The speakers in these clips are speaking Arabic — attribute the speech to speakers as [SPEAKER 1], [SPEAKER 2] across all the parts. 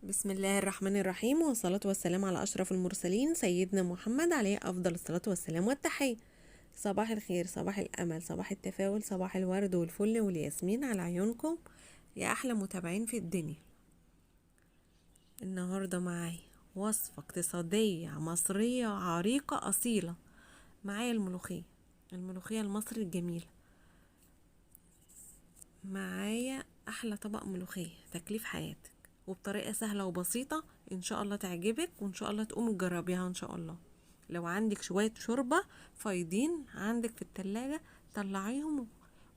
[SPEAKER 1] بسم الله الرحمن الرحيم، والصلاة والسلام على أشرف المرسلين سيدنا محمد عليه أفضل الصلاة والسلام والتحية. صباح الخير، صباح الأمل، صباح التفاؤل، صباح الورد والفل والياسمين على عيونكم يا أحلى متابعين في الدنيا. النهاردة معايا وصفة اقتصادية مصرية عريقة أصيلة. معايا الملوخية المصري الجميلة. معايا أحلى طبق ملوخية تكليف حياتك، وبطريقة سهلة وبسيطة إن شاء الله تعجبك، وإن شاء الله تقومي تجربيها إن شاء الله. لو عندك شوية شوربة فايضين عندك في التلاجة طلعيهم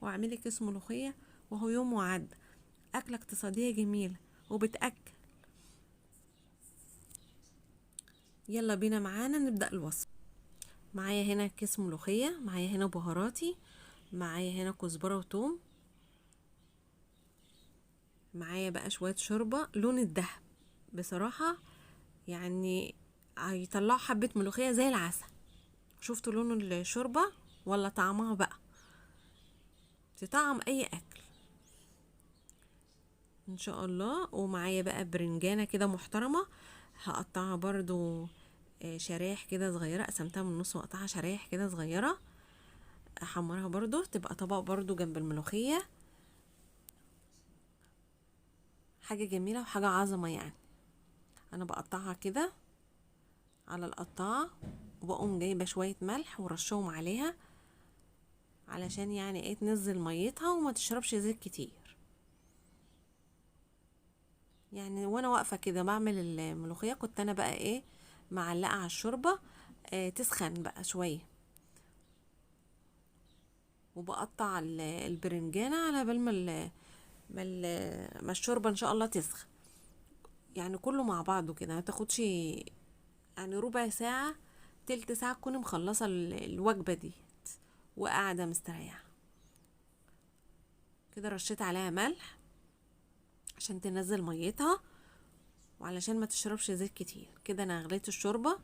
[SPEAKER 1] واعملي كيس ملوخية، وهو يوم وعد. أكلة اقتصادية جميلة وبتأكل. يلا بينا معانا نبدأ الوصفة. معايا هنا كيس ملوخية، معايا هنا بهاراتي، معايا هنا كزبرة وتوم، معايا بقى شوية شوربة لون الدهب بصراحة، يعني هيطلعوا حبة ملوخية زي العسل. شفتوا لون الشوربة ولا طعمها بقى تطعم اي اكل ان شاء الله. ومعايا بقى برنجانة كده محترمة، هقطعها برضو شرايح كده صغيرة، قسمتها من النص وقطعها شرايح كده صغيرة، احمرها برضو تبقى طبق برضو جنب الملوخية. حاجة جميلة وحاجة عظمة يعني. انا بقطعها كده على القطاعة، وبقوم جايبة شوية ملح ورشهم عليها علشان يعني ايه تنزل ميتها وما تشربش زيت كتير. يعني وانا واقفة كده بعمل الملوخية كنت انا بقى ايه معلقة على الشوربة تسخن بقى شوية، وبقطع البرنجانة على بال ما الشوربة ان شاء الله تسخن. يعني كله مع بعضه كده ما تاخدش يعني ربع ساعة تلت ساعة تكوني مخلصة الوجبة دي وقاعدة مستريحة كده. رشيت عليها ملح عشان تنزل ميتها وعلشان ما تشربش زيت كتير. كده انا غليت الشوربة.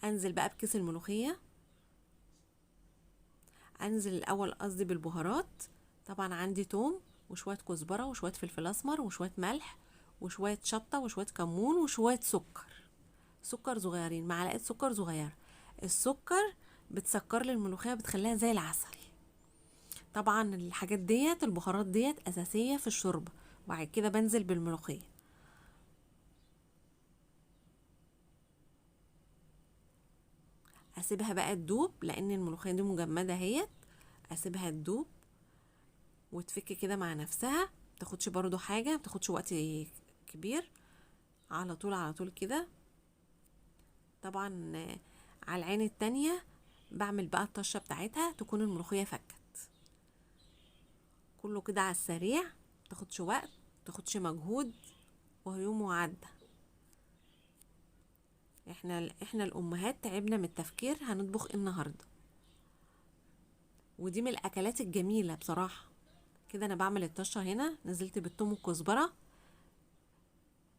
[SPEAKER 1] انزل بقى بكيس الملوخية، انزل الاول قصدي بالبهارات. طبعا عندي توم وشوية كزبرة وشوية فلفل اسمر وشوية ملح وشوية شطة وشوية كمون وشوية سكر صغيرين، معلقة سكر صغيرة. السكر بتسكر لي الملوخية، بتخليها زي العسل. طبعا الحاجات ديت البهارات ديت اساسية في الشوربة. وبعد كده بنزل بالملوخية، اسيبها بقى تدوب لان الملوخية دي مجمدة اهيت. اسيبها تدوب وتفك كده مع نفسها، متاخدش برضو حاجة، متاخدش وقت كبير، على طول على طول كده. طبعا على العين التانية بعمل بقى الطشة بتاعتها تكون الملوخية فكت. كله كده على السريع، متاخدش وقت، متاخدش مجهود، وهو يوم وعدى. احنا الامهات تعبنا من التفكير هنطبخ ايه النهارده، ودي من الاكلات الجميله بصراحه. كده انا بعمل الطشه هنا، نزلت بالثوم والكزبره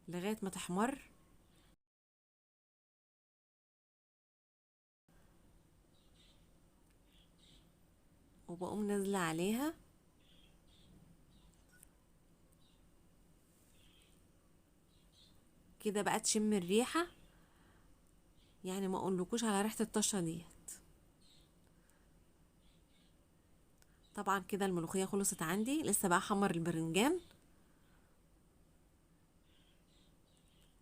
[SPEAKER 1] لغايه ما تحمر. وبقوم نازله عليها كده بقى تشم الريحه. يعني ما اقولكوش على ريحه الطشه ديت. طبعا كده الملوخيه خلصت عندي، لسه بقى احمر البرنجان.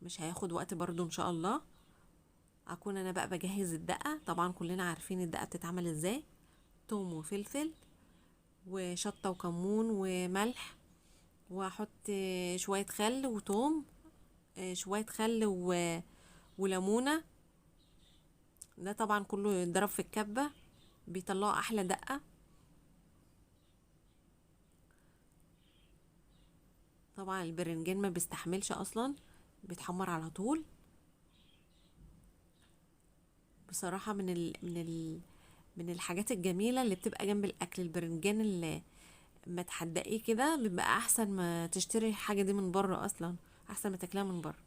[SPEAKER 1] مش هياخد وقت برضو ان شاء الله. اكون انا بقى بجهز الدقه. طبعا كلنا عارفين الدقه بتتعمل ازاي: توم وفلفل وشطه وكمون وملح، واحط شويه خل وتوم، شويه خل وليمونه. ده طبعا كله يتضرب في الكبه، بيطلعوا احلى دقه. طبعا البرنجان ما بيستحملش اصلا، بيتحمر على طول. بصراحه من الحاجات الجميله اللي بتبقى جنب الاكل البرنجان، اللي ما تحدقيه كده بيبقى احسن ما تشتري الحاجه دي من بره. اصلا احسن ما تاكلها من بره.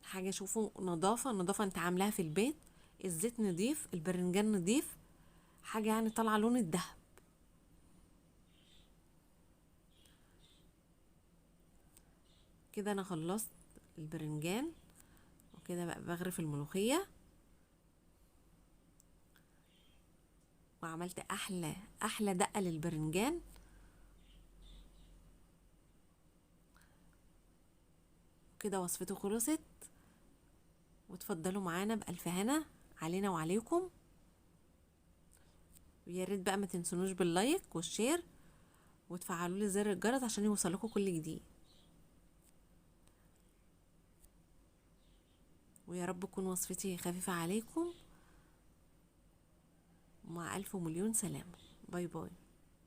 [SPEAKER 1] حاجه شوفوا نظافه نظافه انت عاملاها في البيت، الزيت نضيف، البرنجان نضيف، حاجه يعني طالعه لون الدهب. كده انا خلصت البرنجان، وكده بقى بغرف الملوخية، وعملت احلى دقة للبرنجان. كده وصفته خلصت، وتفضلوا معانا بألف هنا علينا وعليكم. ويا ريت بقى ما تنسونوش باللايك والشير، وتفعلوا لي زر الجرس عشان يوصلكوا كل جديد. ويا رب تكون وصفتي خفيفة عليكم، ومع ألف ومليون سلامة. باي باي.